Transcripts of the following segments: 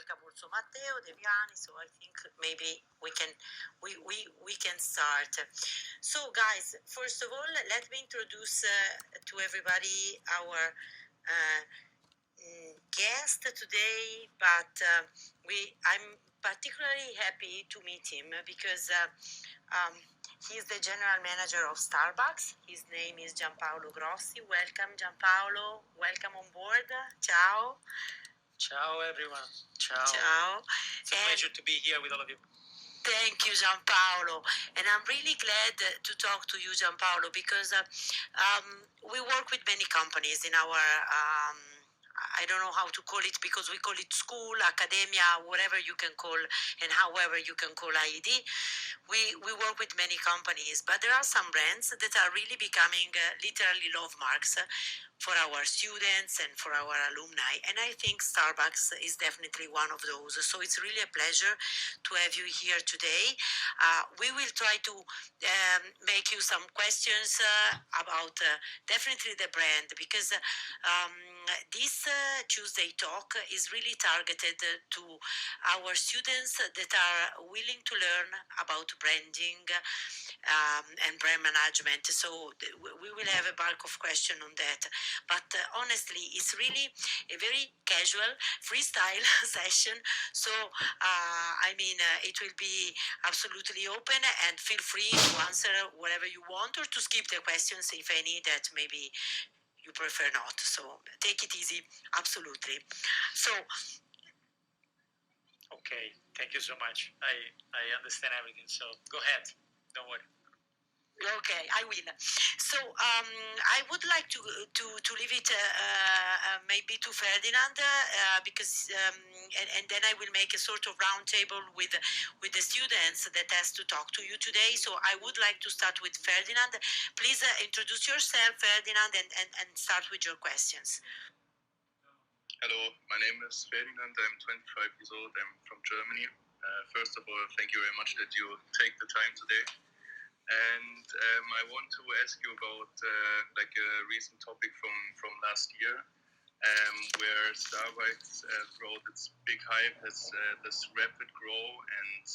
welcome also Matteo Deviani. So I think maybe we can start. So guys, first of all, let me introduce to everybody our guest today. But I'm particularly happy to meet him because he's the general manager of Starbucks. His name is Giampaolo Grossi. Welcome, Giampaolo. Welcome on board. Ciao. Ciao, everyone. Ciao. Ciao. It's a pleasure to be here with all of you. Thank you, Giampaolo. And I'm really glad to talk to you, Giampaolo, because we work with many companies in our I don't know how to call it, because we call it school, academia, whatever you can call, and however you can call IED. We work with many companies, but there are some brands that are really becoming literally love marks for our students and for our alumni. And I think Starbucks is definitely one of those. So it's really a pleasure to have you here today. We will try to make you some questions about definitely the brand, because this Tuesday talk is really targeted to our students that are willing to learn about branding and brand management. So we will have a bulk of question on that. But honestly, it's really a very casual freestyle session. So it will be absolutely open, and feel free to answer whatever you want, or to skip the questions if any that maybe you prefer not. So take it easy, absolutely. So okay, thank you so much. I understand everything, so go ahead, don't worry. Okay, I will. So I would like to leave it maybe to Ferdinand, because and then I will make a sort of round table with the students that has to talk to you today. So I would like to start with Ferdinand. Please introduce yourself, Ferdinand, and start with your questions. Hello, my name is Ferdinand. I'm 25 years old. I'm from Germany. First of all, thank you very much that you take the time today. And I want to ask you about a recent topic from last year, where Starbucks throughout its big hype has this rapid grow, and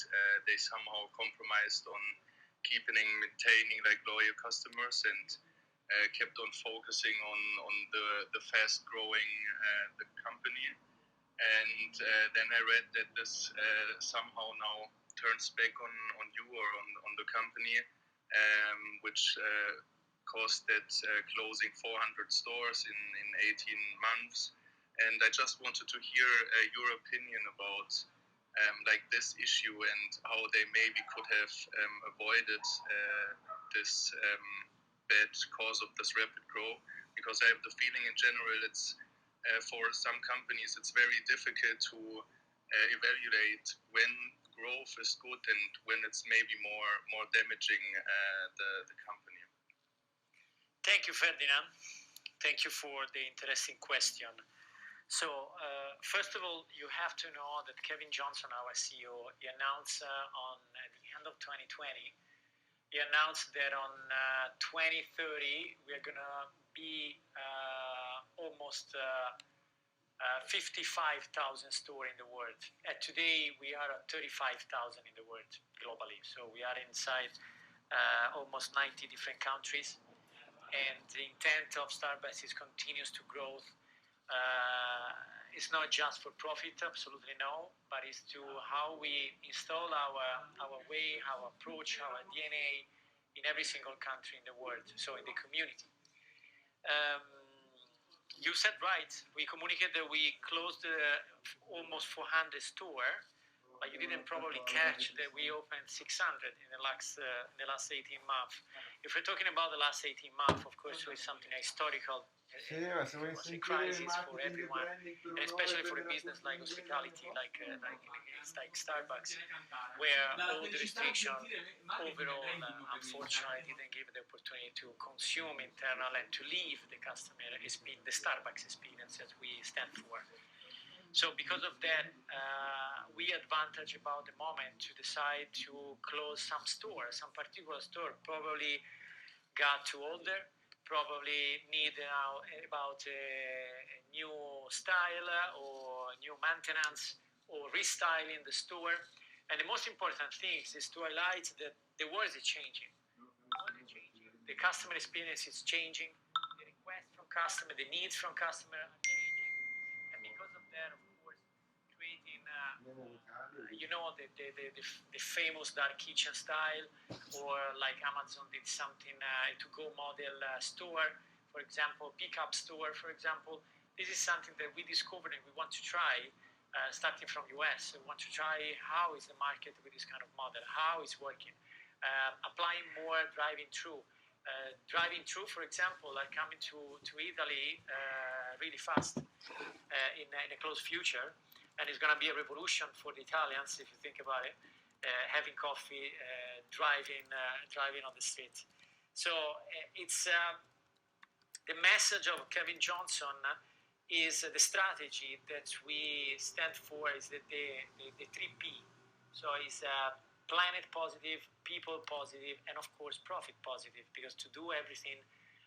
they somehow compromised on maintaining loyal customers, and kept on focusing on the fast growing the company. And then I read that this somehow now turns back on you or on the company, which caused that closing 400 stores in 18 months. And I just wanted to hear your opinion about this issue, and how they maybe could have avoided this bad cause of this rapid growth. Because I have the feeling in general it's for some companies it's very difficult to evaluate when growth is good and when it's maybe more damaging the company. Thank you, Ferdinand. Thank you for the interesting question. So first of all, you have to know that Kevin Johnson, our CEO, he announced on at the end of 2020, he announced that on 2030 we are going to be almost 55,000 stores in the world. And today we are at 35,000 in the world globally. So we are inside almost 90 different countries. And the intent of Starbucks is continues to grow. It's not just for profit, absolutely no, but it's to how we install our way, our approach, our DNA in every single country in the world, so in the community. You said right, we communicated that we closed almost 400 stores, but you didn't probably catch that we opened 600 in the last 18 months. If we're talking about the last 18 months, of course, it's something historical. It was a crisis for everyone, and especially for a business like hospitality, like Starbucks, where all the restrictions overall, unfortunately, didn't give the opportunity to consume internal and to leave the customer experience, the Starbucks experience that we stand for. So because of that, we advantage about the moment to decide to close some stores, some particular store probably got too older, probably need now about a new style or new maintenance, or restyling the store. And the most important thing is to highlight that the world is changing. The customer experience is changing. The requests from customer, the needs from customer are changing. And because of that, of course, creating, the famous dark kitchen style, or like Amazon did something to-go model store, for example, pickup store, for example. This is something that we discovered and we want to try, starting from US. We want to try how is the market with this kind of model, how it's working, applying more driving-through. Driving-through, for example, are coming to Italy really fast in a close future, and it's going to be a revolution for the Italians, if you think about it, having coffee, driving on the street. So it's the message of Kevin Johnson is the strategy that we stand for is the 3P. So it's planet positive, people positive, and of course profit positive, because to do everything,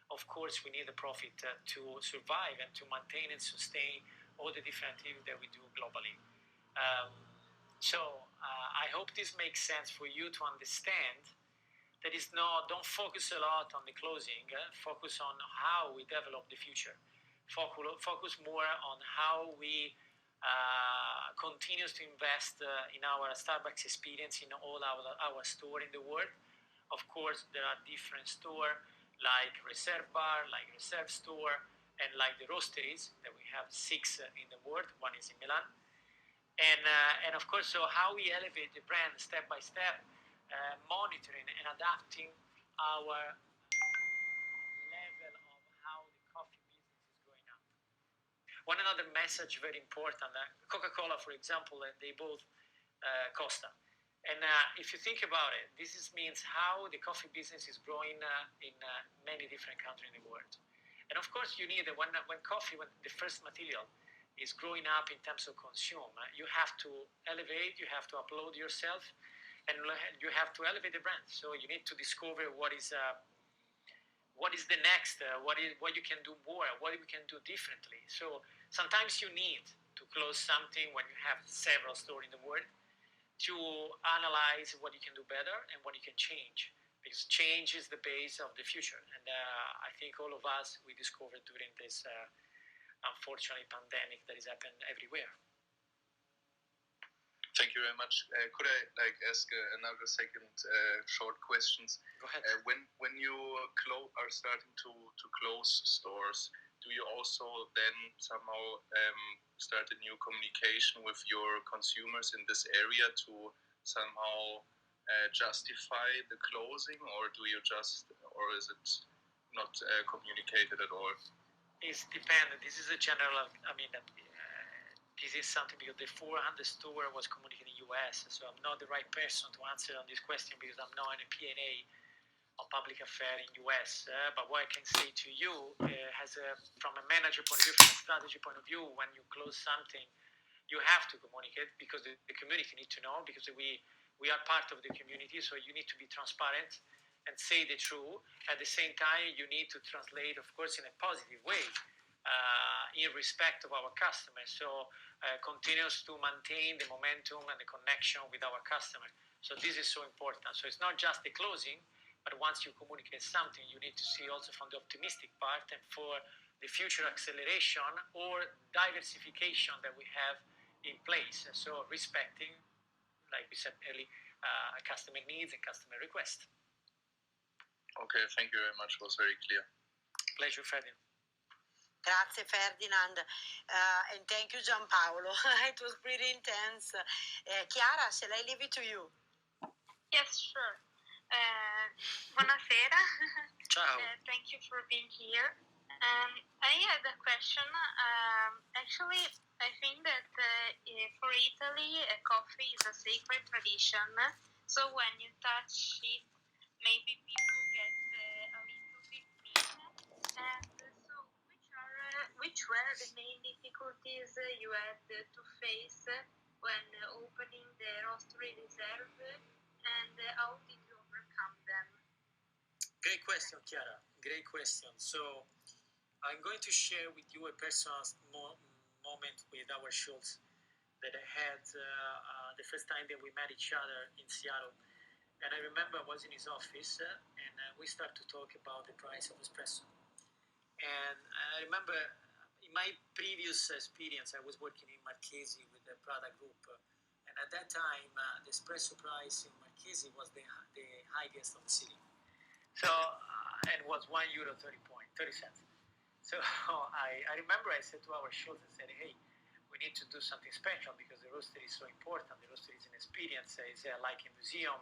of course, we need the profit to survive and to maintain and sustain all the different activities that we do globally. So I hope this makes sense for you to understand that is don't focus a lot on the closing, focus on how we develop the future. Focus more on how we continues to invest in our Starbucks experience in all our store in the world. Of course, there are different store like Reserve Bar, like Reserve Store, and like the Roasteries that we have 6 in the world. One is in Milan. And of course, so how we elevate the brand step by step, monitoring and adapting our level of how the coffee business is going up. One another message very important, Coca-Cola, for example, they both Costa. And if you think about it, this means how the coffee business is growing in many different countries in the world. And of course, you need, when the first material is growing up in terms of consume, you have to elevate, you have to upload yourself, and you have to elevate the brand. So you need to discover what is the next, what you can do more, what you can do differently. So sometimes you need to close something when you have several stores in the world to analyze what you can do better and what you can change, because change is the base of the future. And I think all of us, we discovered during this unfortunately pandemic that is happening everywhere. Thank you very much. Could I ask another second short questions? Go ahead. When you are starting to close stores, do you also then somehow start a new communication with your consumers in this area to somehow justify the closing, or is it not communicated at all? It's dependent. This is a general. This is something because the 400 store was communicated in US, so I'm not the right person to answer on this question because I'm not in a P&A on public affairs in US. But what I can say to you, from a manager point of view, from a strategy point of view, when you close something, you have to communicate because the community need to know, because we are part of the community, so you need to be transparent and say the truth. At the same time, you need to translate, of course, in a positive way, in respect of our customers. So continues to maintain the momentum and the connection with our customer. So this is so important. So it's not just the closing, but once you communicate something, you need to see also from the optimistic part and for the future acceleration or diversification that we have in place. So respecting, like we said earlier, customer needs and customer requests. Okay, thank you very much. It was very clear. Pleasure, Ferdinand. Grazie Ferdinand, and thank you Giampaolo. It was pretty intense. Chiara, shall I leave it to you? Yes, sure. Buonasera. Ciao. Thank you for being here. I had a question. Actually, I think that for Italy, coffee is a sacred tradition. So when you touch it, maybe people get a little bit mean. And so, which were the main difficulties you had to face when opening the Roastery Reserve, and how did you overcome them? Great question, Chiara. Great question. So I'm going to share with you a personal moment with our Schultz. that I had the first time that we met each other in Seattle. And I remember I was in his office and we started to talk about the price of espresso. And I remember in my previous experience, I was working in Marchesi with the Prada Group. And at that time, the espresso price in Marchesi was the highest of the city. So, and was €1 30 cents. So I remember I said to our Schultz, I said, hey, we need to do something special because the roastery is so important. The roastery is an experience. It's like a museum.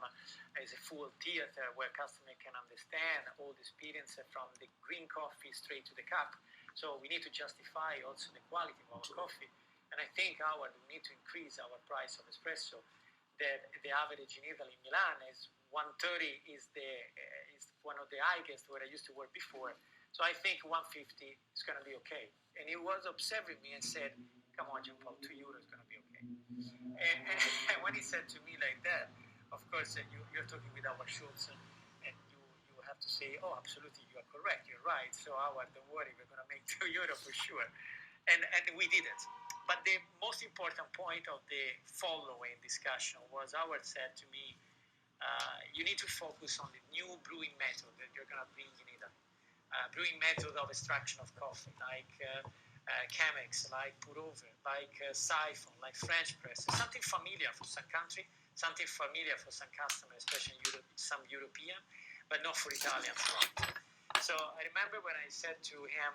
It's a full theater where customer can understand all the experience from the green coffee straight to the cup. So we need to justify also the quality of our coffee. And I think, Howard, we need to increase our price of espresso. That the average in Italy, in Milan, is 130 is one of the highest where I used to work before. So I think 150 is going to be okay. And he was observing me and said, come on, Giampaolo, €2 is going to be okay. And when he said to me like that, of course, you're talking with our Schultz, and you have to say, oh, absolutely, you are correct, you're right. So, Howard, don't worry, we're going to make €2 for sure. And we did it. But the most important point of the following discussion was Howard said to me, you need to focus on the new brewing method that you're going to bring in Italy. Brewing method of extraction of coffee, like Chemex, like pour over, like siphon, like French press. Something familiar for some country, something familiar for some customers, especially some European, but not for Italians. So I remember when I said to him,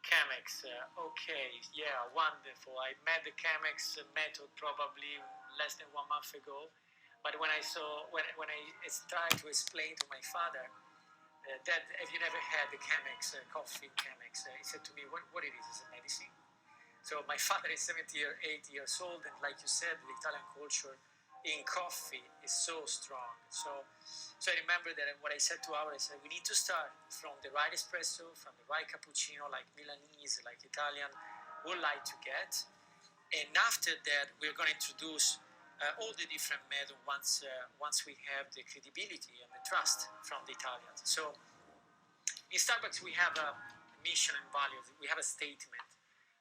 Chemex, okay, yeah, wonderful. I met the Chemex method probably less than 1 month ago. But when I tried to explain to my father that have you never had the Chemex coffee Chemex, he said to me, what it is a medicine. So my father is 78 years old, and like you said, the Italian culture in coffee is so strong. So I remember that what I said to Howard, I said, we need to start from the right espresso, from the right cappuccino, like Milanese, like Italian would like to get. And after that, we're going to introduce all the different methods once we have the credibility and the trust from the Italians. So in Starbucks, we have a mission and values. We have a statement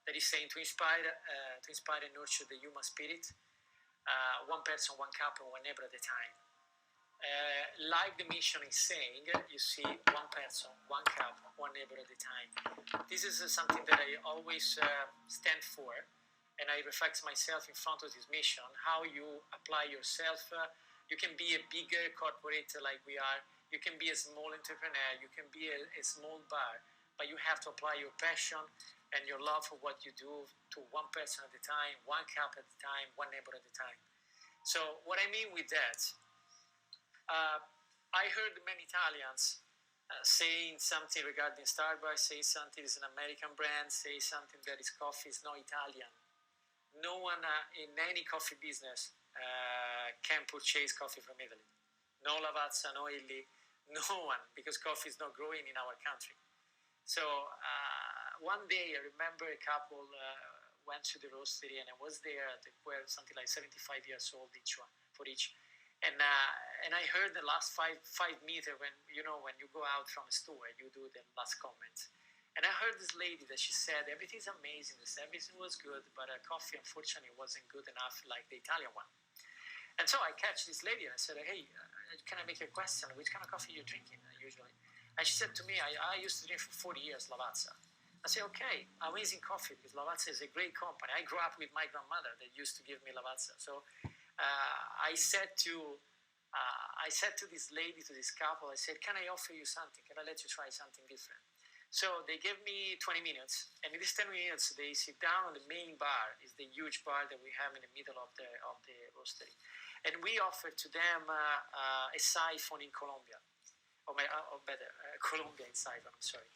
that is saying to inspire and nurture the human spirit, one person, one cup, and one neighbor at a time. Like the mission is saying, you see, one person, one cup, one neighbor at a time. This is something that I always stand for, and I reflect myself in front of this mission, how you apply yourself. You can be a bigger corporate like we are, you can be a small entrepreneur, you can be a small bar, but you have to apply your passion and your love for what you do to one person at a time, one cup at a time, one neighbor at a time. So what I mean with that, I heard many Italians saying something regarding Starbucks, say something is an American brand, say something that is coffee is not Italian. No one in any coffee business can purchase coffee from Italy. No Lavazza, no Illy, no one, because coffee is not growing in our country. So one day I remember a couple went to the roastery, and I was there. They were something like 75 years old each one for each. And I heard the last five meter when you go out from a store, you do the last comment. And I heard this lady that she said, everything's amazing, the service was good, but coffee, unfortunately, wasn't good enough like the Italian one. And so I catch this lady and I said, hey, can I make a question? Which kind of coffee are you drinking usually? And she said to me, I used to drink for 40 years Lavazza. I said, okay, amazing coffee, because Lavazza is a great company. I grew up with my grandmother that used to give me Lavazza. So I said to this lady, to this couple, I said, can I offer you something? Can I let you try something different? So they gave me 20 minutes, and in these 10 minutes, they sit down on the main bar. It's the huge bar that we have in the middle of the roastery. And we offered to them a siphon in Colombia, or better, Colombia in siphon, I'm sorry.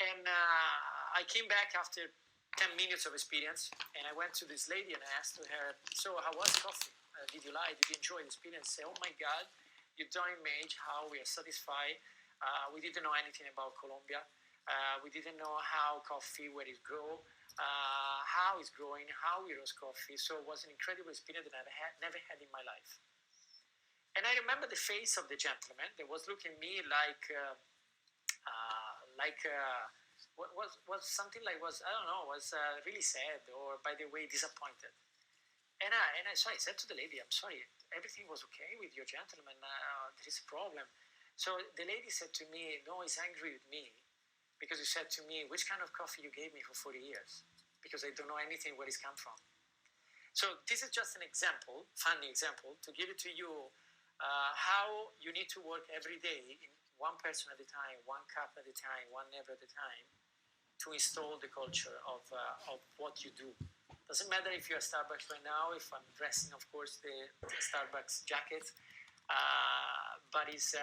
And I came back after 10 minutes of experience, and I went to this lady and I asked her, so how was coffee? Did you like, did you enjoy the experience? Say, oh my God, you don't imagine how we are satisfied. We didn't know anything about Colombia. We didn't know how coffee, where it grows, how it's growing, how we roast coffee. So it was an incredible experience that I never had in my life. And I remember the face of the gentleman that was looking at me like was something like was I don't know was really sad or by the way disappointed. So I said to the lady, I'm sorry, everything was okay with your gentleman. There is a problem. So the lady said to me, no, he's angry with me because he said to me, which kind of coffee you gave me for 40 years? Because I don't know anything where it's come from. So this is just an example, funny example, to give it to you how you need to work every day in one person at a time, one cup at a time, one neighbor at a time to install the culture of what you do. Doesn't matter if you're at Starbucks right now, if I'm dressing, of course, the Starbucks jacket, but it's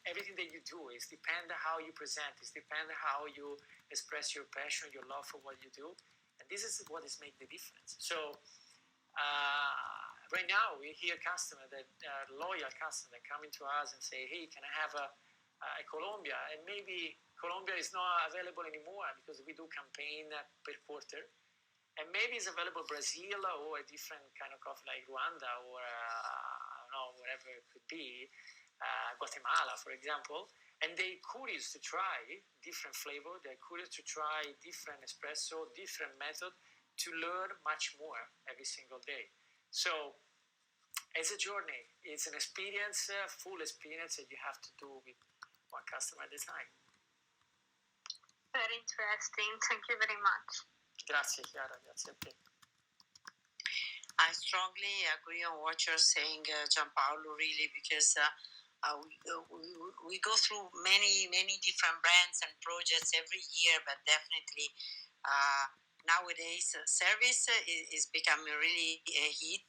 everything that you do. It's depend how you present. It's depend how you express your passion, your love for what you do, and this is what is make the difference. So right now we hear customers that loyal customers coming to us and say, "Hey, can I have a Colombia?" And maybe Colombia is not available anymore because we do campaign per quarter. And maybe it's available Brazil or a different kind of coffee like Rwanda or I don't know, whatever it could be, Guatemala, for example. And they're curious to try different flavor. They're curious to try different espresso, different method to learn much more every single day. So it's a journey. It's an experience, full experience that you have to do with one customer at a time. Very interesting. Thank you very much. Grazie Chiara, grazie a te. I strongly agree on what you're saying, Giampaolo, really, because we go through many different brands and projects every year, but definitely nowadays service is becoming really a hit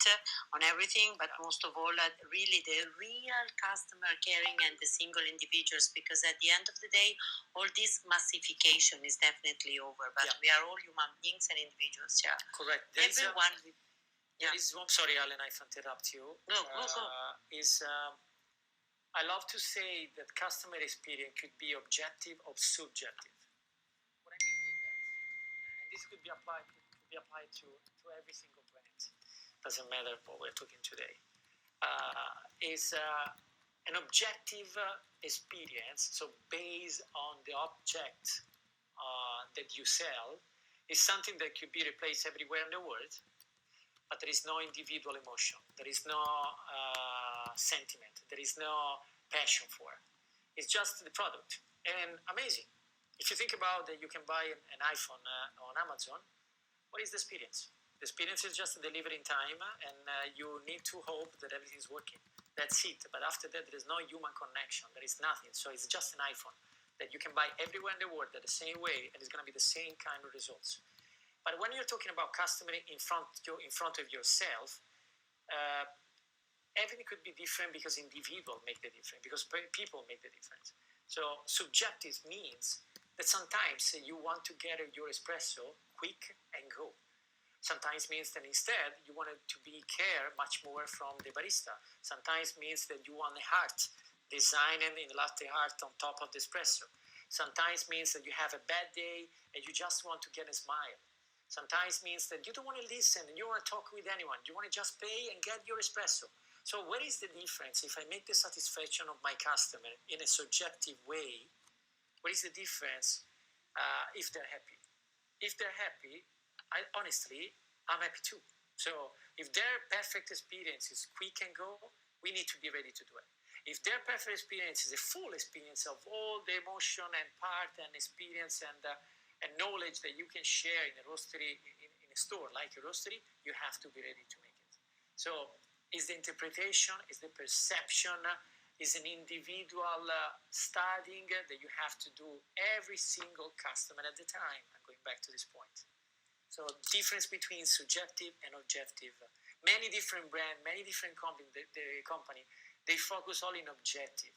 on everything, but most of all really the real customer caring and the single individuals, because at the end of the day all this massification is definitely over, but we are all human beings and individuals. Correct. Everyone there is one, sorry Alan, I interrupt you. No, go. I love to say that customer experience could be objective or subjective. What I mean with that, and this could be applied to every single brand. Doesn't matter what we're talking today. Is an objective experience. So based on the object that you sell, is something that could be replaced everywhere in the world, but there is no individual emotion. There is no sentiment. There is no passion for it. It's just the product. And amazing. If you think about that, you can buy an iPhone on Amazon. What is the experience? The experience is just delivery in time, and you need to hope that everything is working. That's it. But after that, there is no human connection. There is nothing. So it's just an iPhone that you can buy everywhere in the world at the same way, and it's going to be the same kind of results. But when you're talking about customer in front of yourself, everything could be different because individuals make the difference, because people make the difference. So subjective means that sometimes you want to get your espresso quick and go. Sometimes means that instead you want it to be care much more from the barista. Sometimes means that you want the heart design in the latte art on top of the espresso. Sometimes means that you have a bad day and you just want to get a smile. Sometimes means that you don't want to listen and you don't want to talk with anyone. You want to just pay and get your espresso. So what is the difference if I make the satisfaction of my customer in a subjective way? What is the difference if they're happy? If they're happy, honestly, I'm happy too. So if their perfect experience is quick and go, we need to be ready to do it. If their perfect experience is a full experience of all the emotion and part and experience and knowledge that you can share in a roastery, in a store like a roastery, you have to be ready to make it. So is the interpretation, is the perception, is an individual studying that you have to do every single customer at the time. I'm going back to this point. So difference between subjective and objective. Many different brands, many different company, they focus all in objective,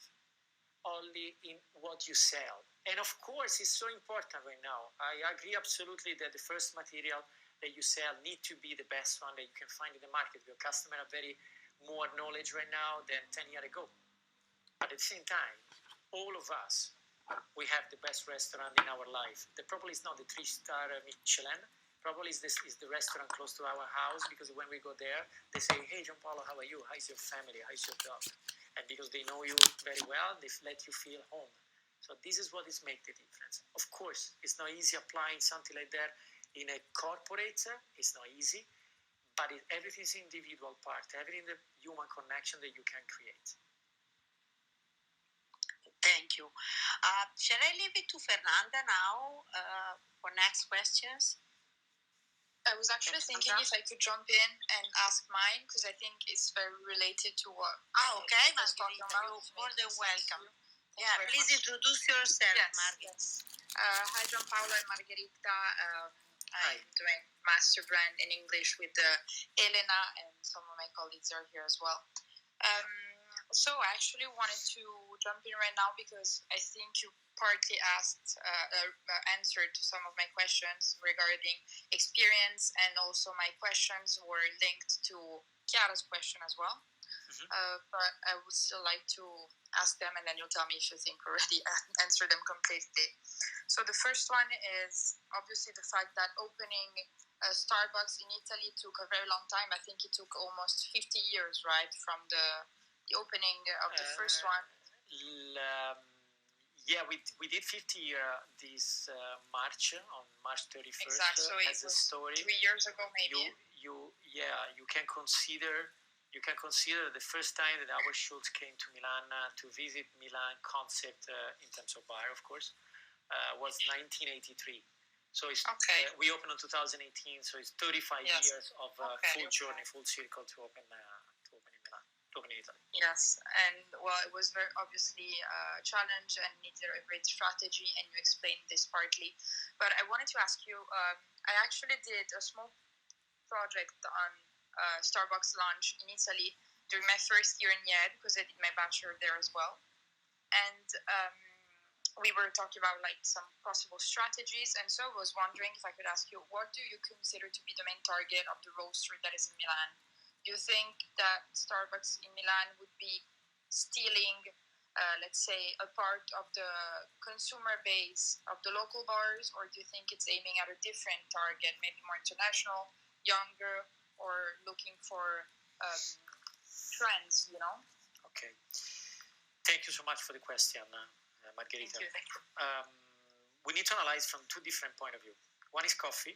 only in what you sell. And of course, it's so important right now. I agree absolutely that the first material that you sell need to be the best one that you can find in the market. Your customers are very more knowledge right now than 10 years ago. But at the same time, all of us, we have the best restaurant in our life. That probably is not the 3-star Michelin. Probably is the restaurant close to our house, because when we go there, they say, hey, Giampaolo, how are you? How's your family? How's your job? And because they know you very well, they let you feel home. So this is what is make the difference. Of course, it's not easy applying something like that in a corporate. It's not easy, but everything is individual part, everything the human connection that you can create. Thank you. Shall I leave it to Fernanda now for next questions? I was actually thinking if I could jump in and ask mine, because I think it's very related to what okay, was talking about. You're more than welcome. Yeah, please introduce yourself, yes, Margherita. Yes. Hi, Giampaolo and Margherita. I'm doing Masterbrand in English with Elena, and some of my colleagues are here as well. So I actually wanted to jump in right now because I think you partly answered to some of my questions regarding experience, and also my questions were linked to Chiara's question as well. But I would still like to ask them, and then you'll tell me if you think we already answered them completely. So the first one is obviously the fact that opening Starbucks in Italy took a very long time. I think it took almost 50 years, right, from the opening of the first one. Yeah, we did 50 this March, on March 31st. Exactly. So as a story. 3 years ago, maybe. You can consider the first time that our Schultz came to Milan to visit Milan concept in terms of bar, of course, was 1983. So it's, we opened in 2018, so it's 35 years of full journey, full circle to open in Milan, to open in Italy. Yes, and well, it was very obviously a challenge and needed a great strategy, and you explained this partly. But I wanted to ask you, I actually did a small project on Starbucks launch in Italy during my first year in Yale, because I did my bachelor there as well. And we were talking about like some possible strategies, and so I was wondering if I could ask you, what do you consider to be the main target of the roastery that is in Milan? Do you think that Starbucks in Milan would be stealing, let's say, a part of the consumer base of the local bars, or do you think it's aiming at a different target, maybe more international, younger, or looking for trends, you know? Okay. Thank you so much for the question, Margherita. Thank you. We need to analyze from two different points of view. One is coffee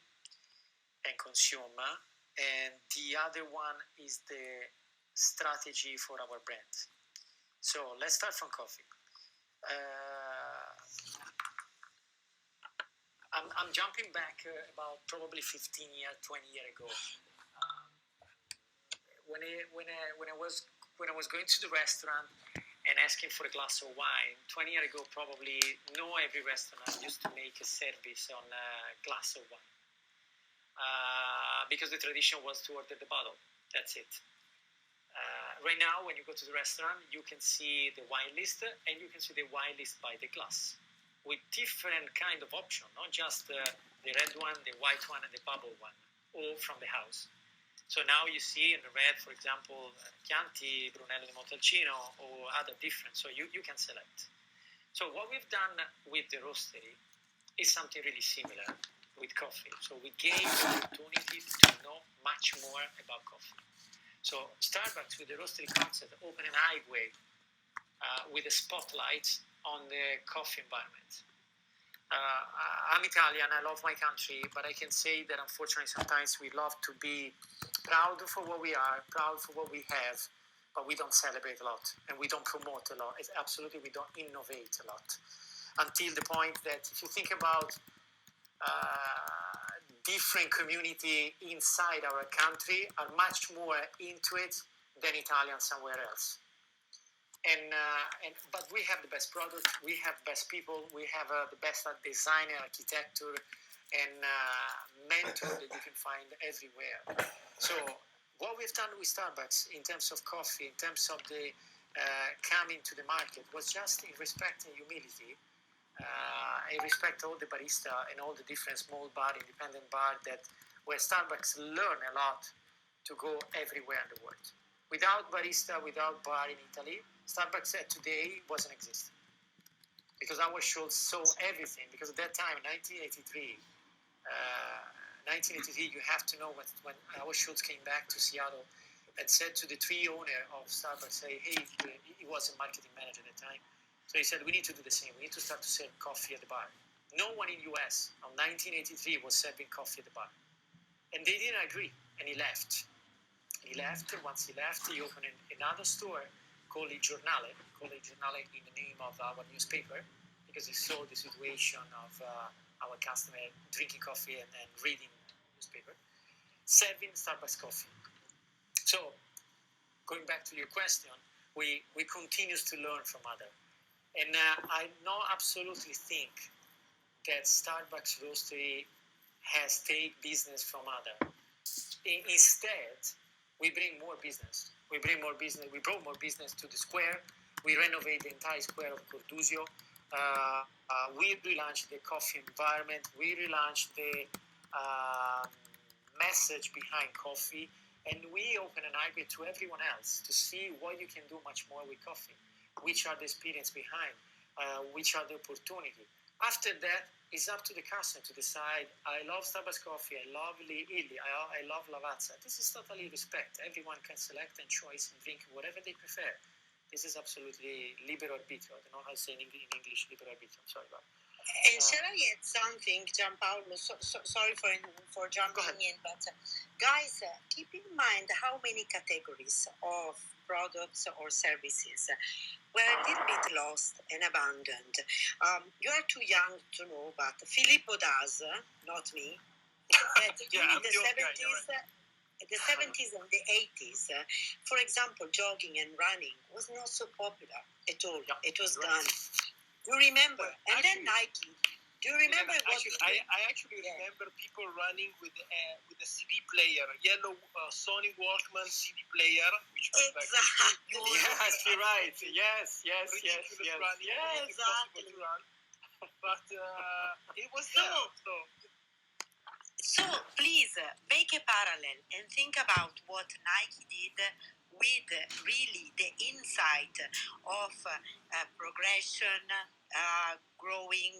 and consumer, and the other one is the strategy for our brand. So let's start from coffee. I'm jumping back about probably 15 years, 20 years ago. When I was going to the restaurant and asking for a glass of wine, 20 years ago probably every restaurant used to make a service on a glass of wine. Because the tradition was to order the bottle. That's it. Right now, when you go to the restaurant, you can see the wine list, and you can see the wine list by the glass, with different kind of options, not just the red one, the white one, and the bubble one, all from the house. So now you see in the red, for example, Chianti, Brunello di Montalcino, or other different. So you can select. So what we've done with the roastery is something really similar with coffee. So we gave the opportunity to know much more about coffee. So Starbucks with the roastery concept opened an highway with a spotlight on the coffee environment. I'm Italian, I love my country, but I can say that unfortunately sometimes we love to be proud for what we are, proud for what we have, but we don't celebrate a lot and we don't promote a lot. It's absolutely, we don't innovate a lot. Until the point that if you think about different community inside our country are much more into it than Italians somewhere else. But we have the best product, we have best people, we have the best designer, architecture, and mentor that you can find everywhere. So what we've done with Starbucks in terms of coffee, in terms of the coming to the market, was just in respect and humility. I respect all the barista and all the different small bar, independent bar where Starbucks learn a lot to go everywhere in the world. Without barista, without bar in Italy, Starbucks today wasn't existing. Because our Schultz saw everything. Because at that time, 1983, you have to know when our Schultz came back to Seattle and said to the three owners of Starbucks, say, hey, he was a marketing manager at the time, So he said, we need to do the same. We need to start to serve coffee at the bar. No one in US in 1983 was serving coffee at the bar. And they didn't agree, and he left. Once he left, he opened another store called Il Giornale in the name of our newspaper, because he saw the situation of our customer drinking coffee and reading newspaper, serving Starbucks coffee. So, going back to your question, we continue to learn from others. And I not absolutely think that Starbucks Roastery has take business from others. Instead, we bring more business. We brought more business to the square. We renovate the entire square of Cordusio. We relaunched the coffee environment. We relaunched the message behind coffee. And we open an eye to everyone else to see what you can do much more with coffee. Which are the experience behind, which are the opportunity. After that, it's up to the customer to decide, I love Starbucks coffee, I love Illy, I love Lavazza. This is totally respect. Everyone can select and choose and drink whatever they prefer. This is absolutely libero arbitrio. I don't know how to say in English libero arbitrio. I'm sorry about it. And shall I add something, Giampaolo? Sorry for jumping in, but guys, keep in mind how many categories of products or services were a little bit lost and abandoned. You are too young to know, but Filippo does, not me. That during the 70s, the 70s and the 80s, for example, jogging and running was not so popular at all. Yeah, it was gone. Do you remember? And then Nike. Do you remember what? I actually remember people running with a CD player, yellow Sony Walkman CD player, which was exactly. Yes, you're right. Yes. Running, exactly. To run. But it was there. So please make a parallel and think about what Nike did with really the insight of progression, growing,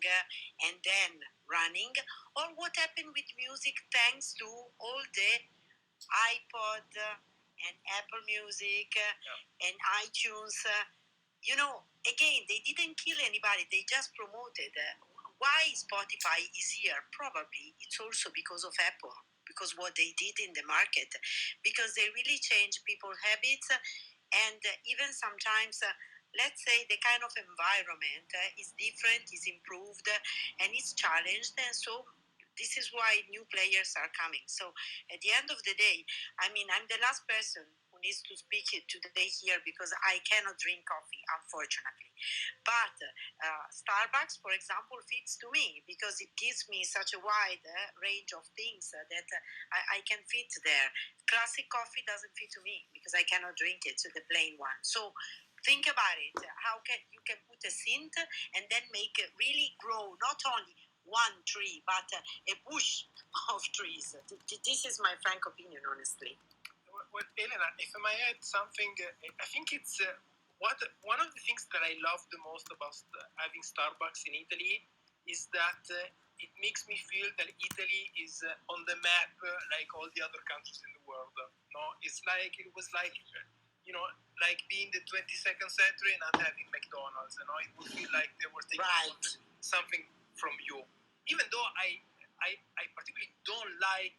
and then running, or what happened with music thanks to all the iPod and Apple Music and iTunes. Again, they didn't kill anybody. They just promoted. Why Spotify is here? Probably it's also because of Apple, because what they did in the market, because they really changed people's habits, and even sometimes, let's say the kind of environment is different, is improved, and it's challenged, and so this is why new players are coming. So at the end of the day, I'm the last person who needs to speak today here because I cannot drink coffee, unfortunately. But Starbucks, for example, fits to me because it gives me such a wide range of things that I can fit there. Classic coffee doesn't fit to me because I cannot drink it, so the plain one. So think about it. How can you put a scent and then make it really grow not only one tree, but a bush of trees. This is my frank opinion, honestly. Well, Elena, if I may add something, I think it's one of the things that I love the most about having Starbucks in Italy is that it makes me feel that Italy is on the map like all the other countries in the world. No, it was like being the 22nd century and not having McDonald's. It would feel like they were taking something from you. Even though I particularly don't like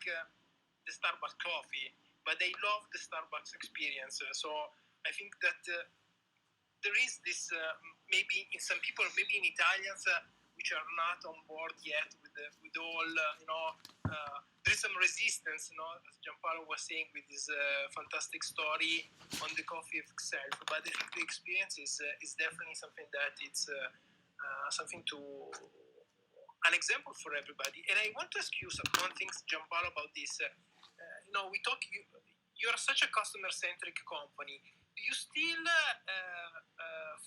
the Starbucks coffee, but I love the Starbucks experience. So I think that there is this maybe in some people, maybe in Italians, which are not on board yet with all there is some resistance. As Giampaolo was saying with his fantastic story on the coffee itself. But I think the experience is definitely something that it's something to. An example for everybody. And I want to ask you one thing, Giampaolo, about this. We talk. You're such a customer-centric company. Do you still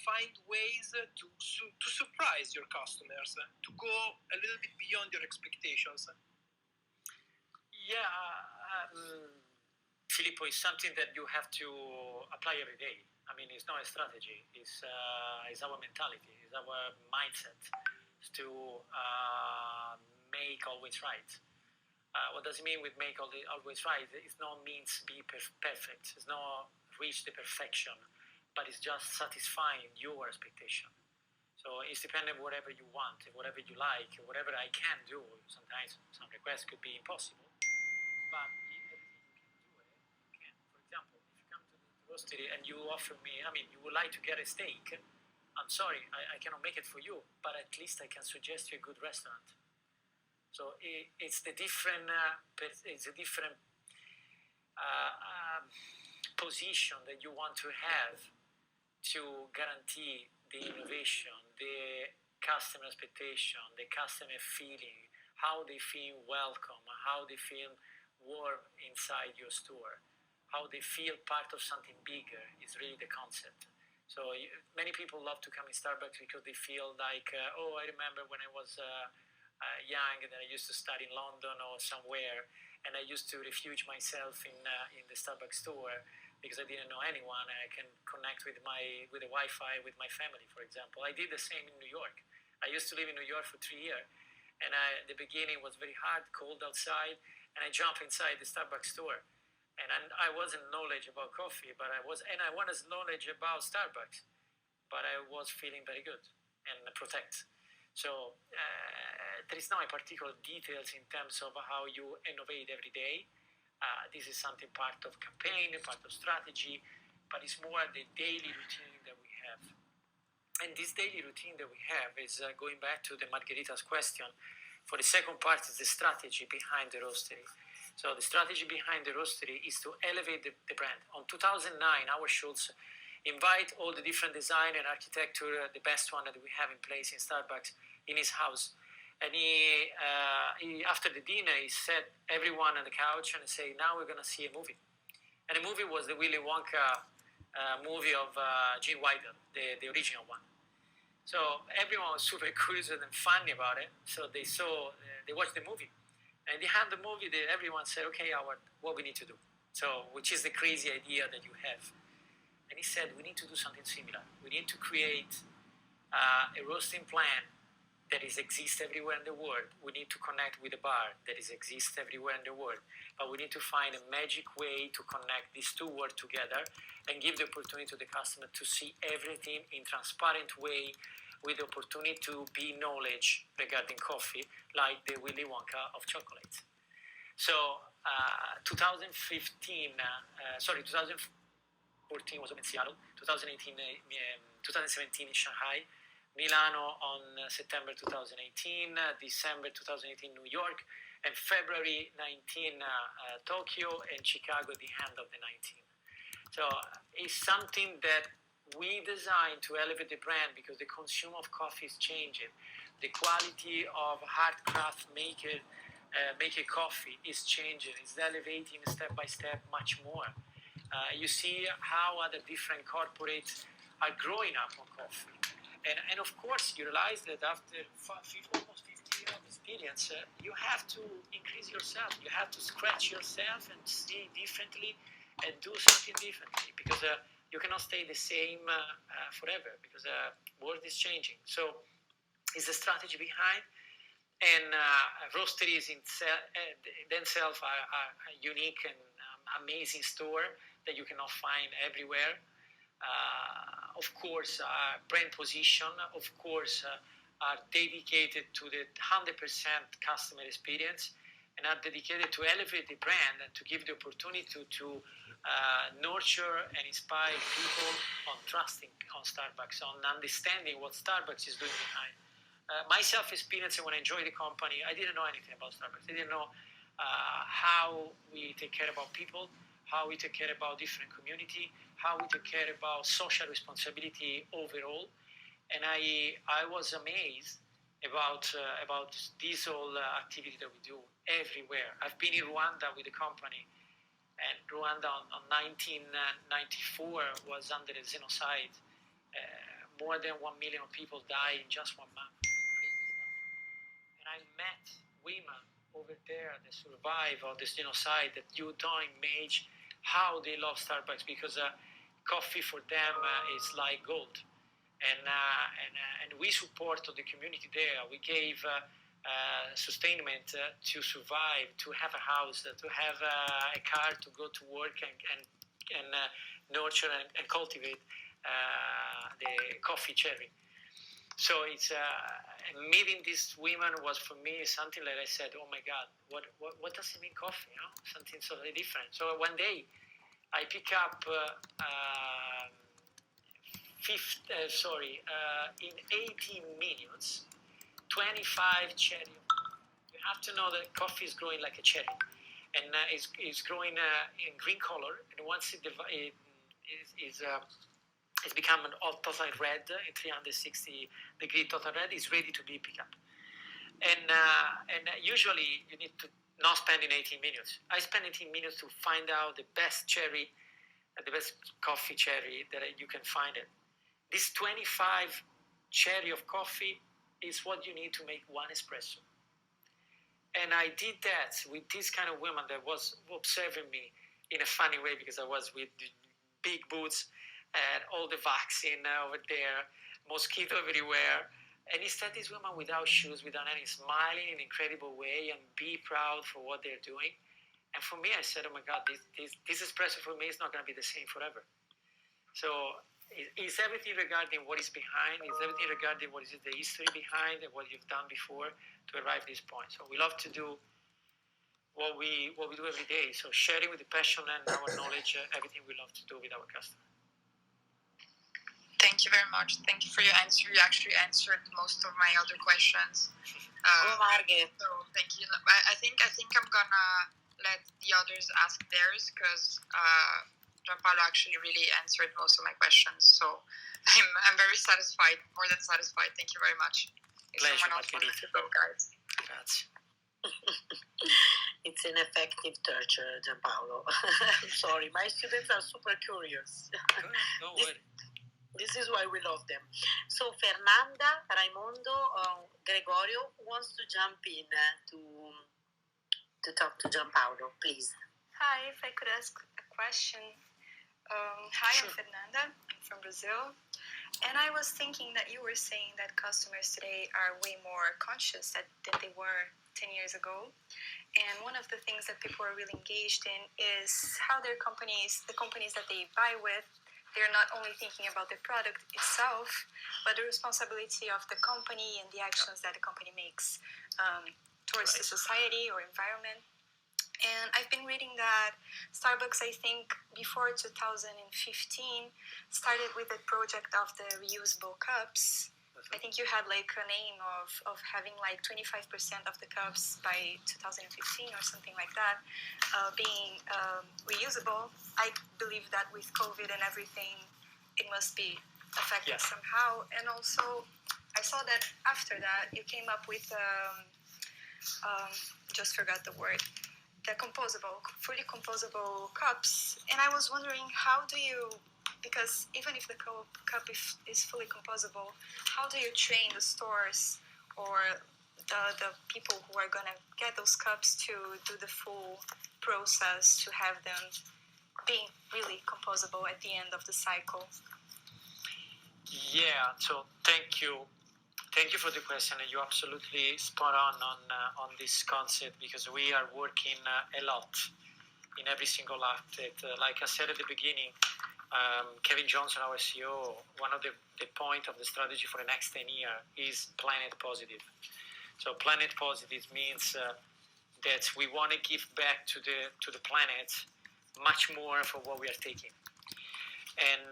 find ways to surprise your customers, to go a little bit beyond your expectations? Yeah, Filippo, is something that you have to apply every day. It's not a strategy. It's our mentality. It's our mindset. To make always right. What does it mean with make always right? It not means be perfect. It's not reach the perfection, but it's just satisfying your expectation. So it's dependent whatever you want, whatever you like, whatever I can do. Sometimes some requests could be impossible, but everything you can do it. You can, for example, if you come to the roastery and you offer me, I mean, you would like to get a steak. I'm sorry, I cannot make it for you, but at least I can suggest you a good restaurant. So it's the different, it's a different position that you want to have to guarantee the innovation, the customer expectation, the customer feeling, how they feel welcome, how they feel warm inside your store, how they feel part of something bigger is really the concept. So many people love to come in Starbucks because they feel like, oh, I remember when I was young and I used to study in London or somewhere, and I used to refuge myself in the Starbucks store because I didn't know anyone. I can connect with the Wi-Fi with my family, for example. I did the same in New York. I used to live in New York for 3 years, and the beginning was very hard, cold outside, and I jumped inside the Starbucks store. And I wasn't knowledge about coffee, but I was knowledge about Starbucks, but I was feeling very good and protect. So there is no particular details in terms of how you innovate every day. This is something part of campaign, part of strategy, but it's more the daily routine that we have. And this daily routine that we have is going back to the Margherita's question. For the second part is the strategy behind the roastery. So the strategy behind the roastery is to elevate the brand. On 2009, our Schultz invite all the different design and architecture, the best one that we have in place in Starbucks, in his house. And he after the dinner, he set everyone on the couch and say, now we're going to see a movie. And the movie was the Willy Wonka movie of Gene Wilder, the original one. So everyone was super curious and funny about it. So they watched the movie. And at the end of the movie, everyone said, okay, Howard, what we need to do? So, which is the crazy idea that you have. And he said, we need to do something similar. We need to create a roasting plan that exists everywhere in the world. We need to connect with a bar that exists everywhere in the world. But we need to find a magic way to connect these two worlds together and give the opportunity to the customer to see everything in transparent way, with the opportunity to be knowledge regarding coffee, like the Willy Wonka of chocolate. So 2014 was in Seattle, 2017 in Shanghai, Milano on September 2018, December 2018 New York, and February 19 Tokyo, and Chicago at the end of the 19. So it's something that we designed to elevate the brand because the consumer of coffee is changing. The quality of hard craft maker coffee is changing. It's elevating step by step much more. You see how other different corporates are growing up on coffee. And of course, you realize that after almost 50 years of experience, you have to increase yourself. You have to scratch yourself and see differently and do something differently, because you cannot stay the same forever, because the world is changing. So it's the strategy behind. And roasteries themselves are a unique and amazing store that you cannot find everywhere. Of course, brand position, of course, are dedicated to the 100% customer experience, and are dedicated to elevate the brand and to give the opportunity to nurture and inspire people on trusting on Starbucks, on understanding what Starbucks is doing behind. My self-experience when I joined the company, I didn't know anything about Starbucks. I didn't know how we take care about people, how we take care about different community, how we take care about social responsibility overall. And I was amazed about this whole activity that we do everywhere. I've been in Rwanda with the company, and Rwanda on 1994 was under a genocide. More than 1 million people died in just 1 month. And I met women over there that survived of this genocide, that you don't imagine how they love Starbucks, because coffee for them is like gold. And we support the community there. We gave sustainment to survive, to have a house, to have a car to go to work and nurture and cultivate the coffee cherry. So it's meeting these women was for me something that I said, oh my God, what does it mean coffee? You know, something totally different. So one day I pick up in 18 minutes, 25 cherry. You have to know that coffee is growing like a cherry, and it's growing in green color. And once it's become an total red in 360-degree total red, it's ready to be picked up. And usually you need to not spend in 18 minutes. I spend 18 minutes to find out the best cherry, the best coffee cherry that you can find it. This 25 cherry of coffee is what you need to make one espresso. And I did that with this kind of woman that was observing me in a funny way, because I was with big boots and all the vaccine over there, mosquito everywhere. And instead, this woman without shoes, without any, smiling in an incredible way and be proud for what they're doing. And for me, I said, oh my God, this espresso for me is not going to be the same forever. So it's everything regarding what is behind, it's everything regarding what is the history behind and what you've done before to arrive this point. So we love to do what we do every day. So sharing with the passion and our knowledge, everything we love to do with our customers. Thank you very much. Thank you for your answer. You actually answered most of my other questions. So thank you. I think I'm gonna let the others ask theirs, because Giampaolo actually really answered most of my questions. So I'm very satisfied, more than satisfied. Thank you very much. If Pleasure, someone else wants to go, guys. Grazie. It's an effective torture, Giampaolo. I'm sorry, my students are super curious. Don't worry. This is why we love them. So Fernanda, Raimondo, Gregorio, who wants to jump in to talk to Giampaolo, please. Hi, if I could ask a question. Hi, Sure. I'm Fernanda. I'm from Brazil. And I was thinking that you were saying that customers today are way more conscious than they were 10 years ago. And one of the things that people are really engaged in is how the companies that they buy with, they're not only thinking about the product itself, but the responsibility of the company and the actions that the company makes towards the society or environment. And I've been reading that Starbucks, I think, before 2015, started with the project of the reusable cups. I think you had like an aim of having like 25% of the cups by 2015 or something like that being reusable. I believe that with COVID and everything, it must be affected somehow. And also, I saw that after that, you came up with, just forgot the word, the fully composable cups. And I was wondering, how do you, because even if the cup is fully composable, how do you train the stores or the people who are going to get those cups to do the full process to have them being really composable at the end of the cycle? Yeah, so thank you. Thank you for the question, and you're absolutely spot on this concept, because we are working a lot in every single outlet. Like I said at the beginning, Kevin Johnson, our CEO, one of the point of the strategy for the next 10 years is planet positive. So planet positive means that we want to give back to the planet much more for what we are taking. And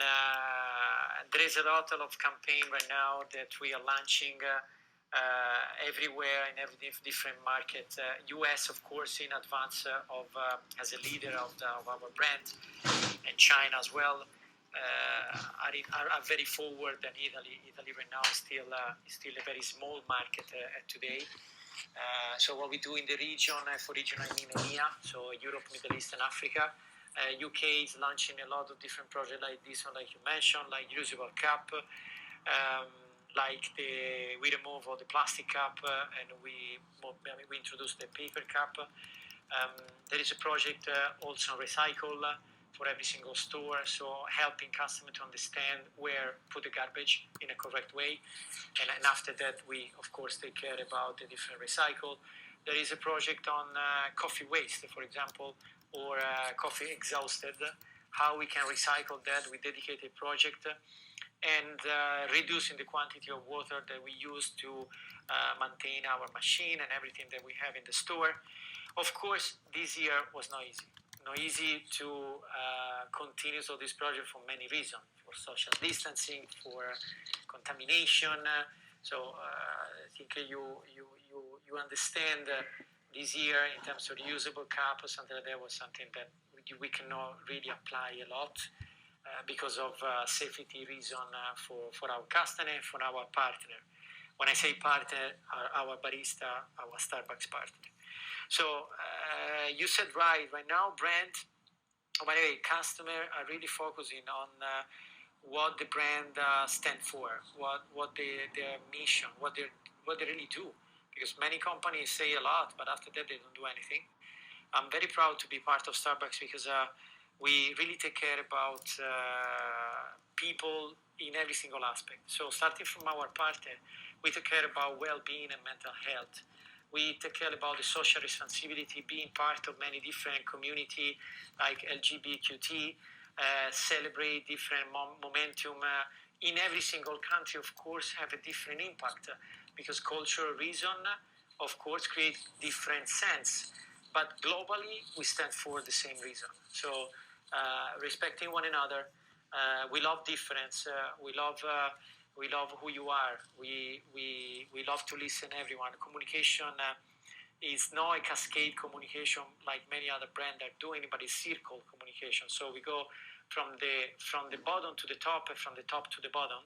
there is a lot of campaign right now that we are launching everywhere in every different market. US, of course, in advance as a leader of our brand, and China as well are very forward than Italy. Italy right now is still a very small market today. So what we do in the region, for region I mean EMEA, so Europe, Middle East, and Africa. UK is launching a lot of different projects like this one, like you mentioned, like reusable cup, like we remove all the plastic cup and we introduce the paper cup. There is a project also recycle for every single store, so helping customers to understand where put the garbage in a correct way, and after that we of course take care about the different recycle. There is a project on coffee waste, for example, or coffee exhausted, how we can recycle that. We dedicated a project and reducing the quantity of water that we use to maintain our machine and everything that we have in the store. Of course, this year was not easy. Not easy to continue so this project for many reasons, for social distancing, for contamination. I think you understand this year in terms of reusable cup or something like that was something that we cannot really apply a lot because of safety reason for our customer and for our partner. When I say partner, our barista, our Starbucks partner. So you said right now, brand, by the way, customer are really focusing on what the brand stand for, what their mission, what they really do. Because many companies say a lot, but after that they don't do anything. I'm very proud to be part of Starbucks because we really take care about people in every single aspect. So starting from our partner, we take care about well-being and mental health. We take care about the social responsibility, being part of many different community like LGBTQT, celebrate different momentum in every single country, of course, have a different impact because cultural reason, of course, create different sense. But globally, we stand for the same reason. So respecting one another, we love difference. We love who you are. We love to listen to everyone. Communication is not a cascade communication like many other brands are doing, but it's circle communication. So we go from the bottom to the top and from the top to the bottom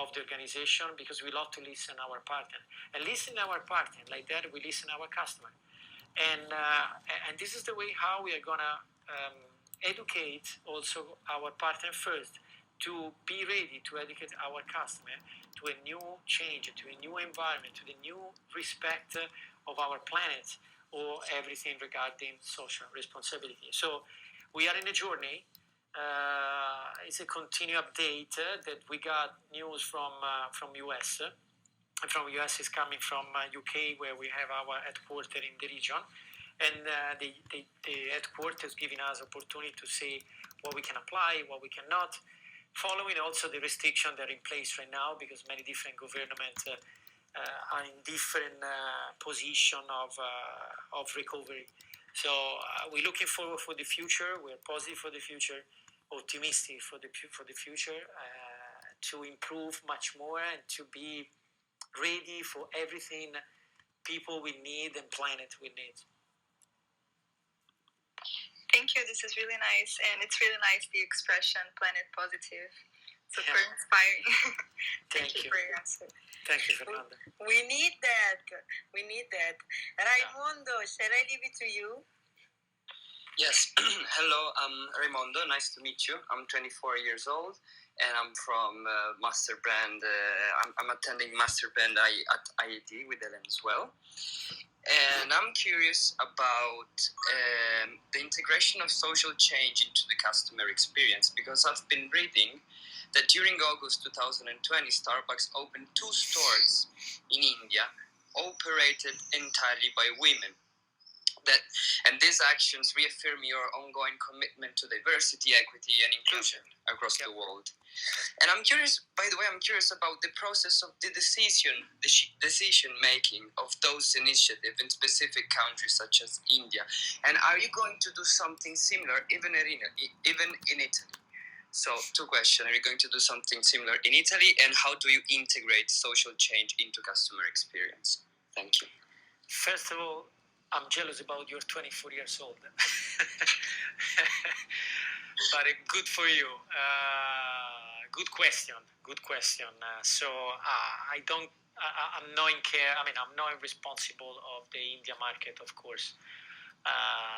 of the organization because we love to listen to our partner. And listen to our partner, like that we listen to our customer. And this is the way how we are gonna educate also our partner first to be ready to educate our customer to a new change, to a new environment, to the new respect of our planet or everything regarding social responsibility. So we are in a journey. It's a continued update that we got news from US. From US is coming from UK, where we have our headquarters in the region, and the headquarters giving us opportunity to see what we can apply, what we cannot, following also the restrictions that are in place right now because many different governments are in different position of recovery. So we're looking forward for the future. We're positive for the future, optimistic for the future, to improve much more and to be ready for everything people will need and planet will need. Thank you. This is really nice, and it's really nice the expression "planet positive." Super inspiring. Thank you for your answer. Thank you, Fernanda. We need that. Raimondo, shall I leave it to you? Yes. Hello, I'm Raimondo. Nice to meet you. I'm 24 years old, and I'm from Masterbrand. I'm attending Masterbrand at IAD with Ellen as well. And I'm curious about the integration of social change into the customer experience, because I've been reading that during August 2020, Starbucks opened 2 stores in India, operated entirely by women. And these actions reaffirm your ongoing commitment to diversity, equity, and inclusion across the world. And I'm curious about the process of the decision making of those initiatives in specific countries such as India. And are you going to do something similar even in Italy? So 2 questions. Are you going to do something similar in Italy? And how do you integrate social change into customer experience? Thank you. First of all, I'm jealous about your 24 years old. But good for you. Good question. I'm not in care. I mean, I'm not responsible of the India market, of course.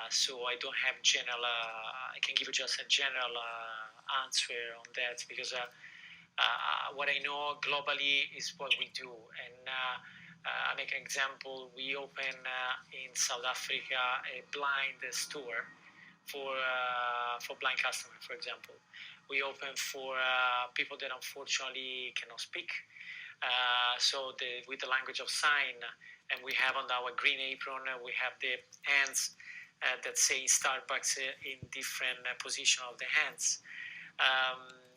So I don't have general. I can give you just a general answer on that because what I know globally is what we do. And I make an example. We open in South Africa a blind store for blind customers, for example. We open for people that unfortunately cannot speak. With the language of sign, and we have on our green apron, we have the hands that say Starbucks in different position of the hands.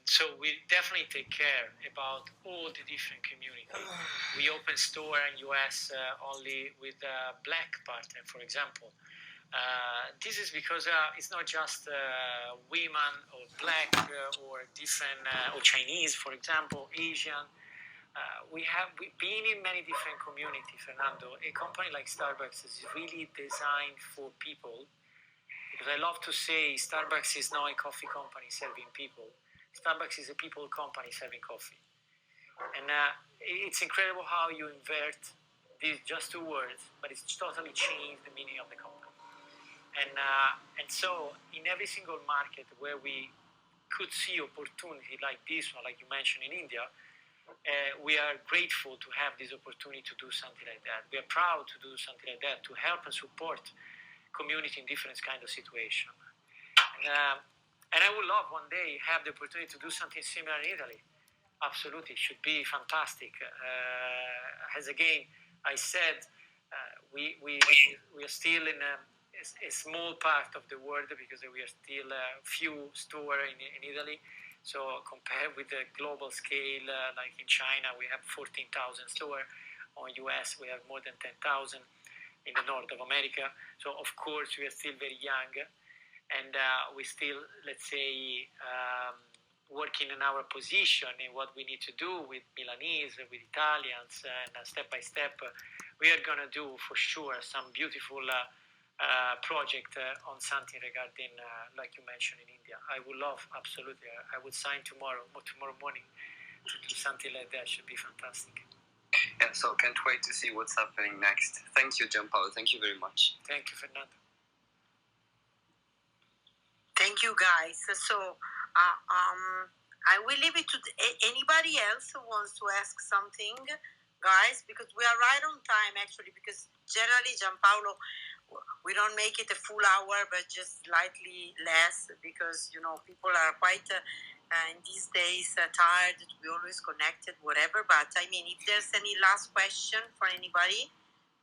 So we definitely take care about all the different communities. We open store in US only with a black partner, for example. This is because it's not just women or black or different or Chinese, for example, Asian. We've been in many different communities, Fernando. A company like Starbucks is really designed for people, because I love to say Starbucks is not a coffee company serving people. Starbucks is a people company serving coffee. And it's incredible how you invert these just two words, but it's totally changed the meaning of the company. And so in every single market where we could see opportunity like this one, like you mentioned in India, we are grateful to have this opportunity to do something like that. We are proud to do something like that, to help and support community in different kind of situation. And I would love one day have the opportunity to do something similar in Italy. Absolutely, it should be fantastic. As again, I said, we are still in a small part of the world, because we are still a few stores in Italy. So compared with the global scale, like in China, we have 14,000 stores. On US, we have more than 10,000 in the North of America. So of course, we are still very young. And we still, let's say, working in our position in what we need to do with Milanese, with Italians, and step by step, we are going to do for sure some beautiful project on something regarding, like you mentioned, in India. I would love, absolutely, I would sign tomorrow morning to do something like that. Should be fantastic. Yeah, so can't wait to see what's happening next. Thank you, Giampaolo. Thank you very much. Thank you, Fernando. Thank you, guys. So I will leave it to anybody else who wants to ask something, guys, because we are right on time, actually, because generally, Giampaolo, we don't make it a full hour, but just slightly less, because, people are quite, in these days, tired to be always connected, whatever. But, I mean, if there's any last question for anybody,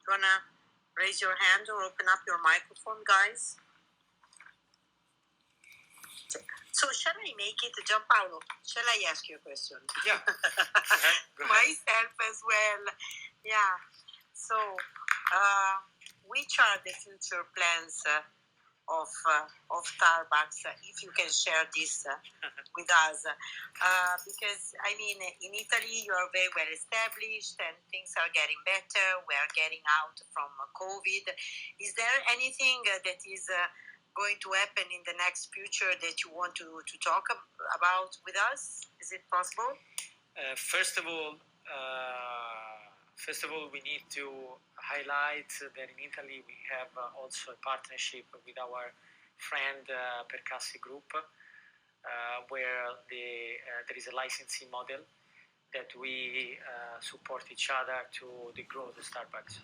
you want to raise your hand or open up your microphone, guys? So shall I make it, Giampaolo? Shall I ask you a question? Yeah. Myself as well. Yeah. So, which are the future plans of Starbucks? If you can share this with us, because I mean, in Italy you are very well established and things are getting better. We are getting out from COVID. Is there anything that is going to happen in the next future that you want to talk about with us? Is it possible? First of all, we need to highlight that in Italy we have also a partnership with our friend Percassi Group, where there is a licensing model that we support each other to grow the Starbucks.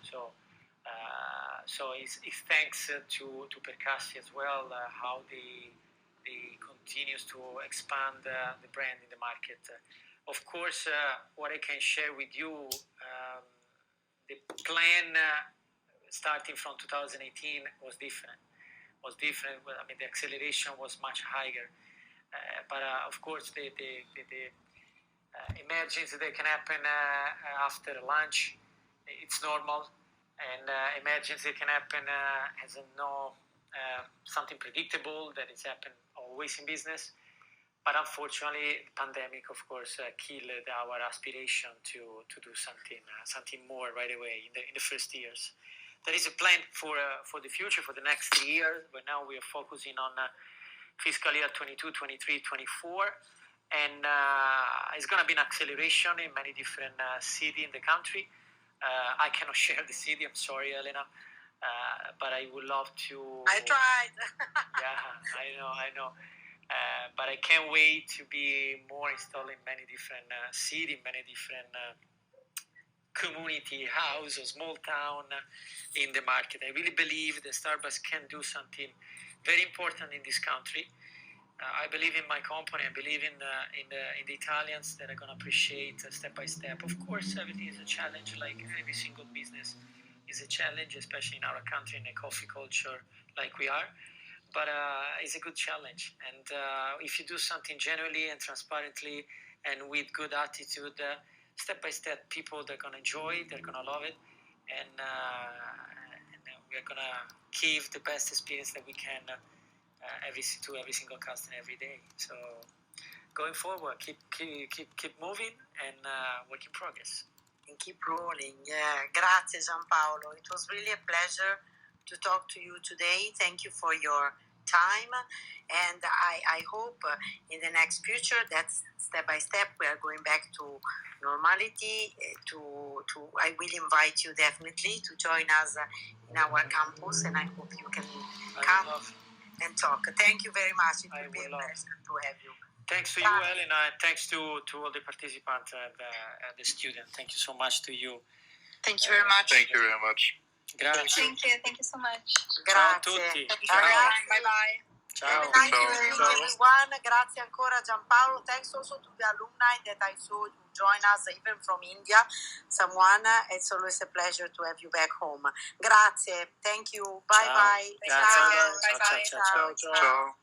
So it's thanks to Percassi as well, how they continues to expand the brand in the market. Of course, what I can share with you, the plan starting from 2018 was different. I mean, the acceleration was much higher. But of course, the emergency that can happen after lunch, it's normal. And emergency can happen as something predictable that is happened always in business. But unfortunately, the pandemic, of course, killed our aspiration to do something more right away in the first years. There is a plan for the future, for the next 3 years, but now we are focusing on fiscal year 22, 23, 24. And it's going to be an acceleration in many different cities in the country. I cannot share the city, I'm sorry, Elena, but I would love to. I tried. Yeah, I know. But I can't wait to be more installed in many different cities, many different community house or small town in the market. I really believe that Starbucks can do something very important in this country. I believe in my company. I believe in the Italians that are going to appreciate step by step. Of course, everything is a challenge, like every single business is a challenge, especially in our country, in a coffee culture like we are. but it's a good challenge. And if you do something genuinely and transparently and with good attitude, step by step, people, they're going to enjoy it, they're going to love it, and we're going to give the best experience that we can to every single customer every day. So going forward, keep moving, and work in progress. And keep rolling. Yeah, grazie Giampaolo. It was really a pleasure to talk to you today. Thank you for your time, and I hope in the next future that step by step we are going back to normality. I will invite you definitely to join us in our campus, and I hope you can come and talk. Thank you very much. It will be a pleasure to have you. Thanks to you, Elena, and thanks to all the participants and the students. Thank you so much to you. Thank you very much. Thank you very much. Grazie. Thank you so much. Ciao a tutti. Bye bye. Ciao. Nice evening, everyone. Grazie ancora Giampaolo. Thanks also to the alumni that I saw you join us even from India. Someone, it's always a pleasure to have you back home. Grazie. Thank you. Bye bye. Grazie. Bye bye. Ciao. Ciao.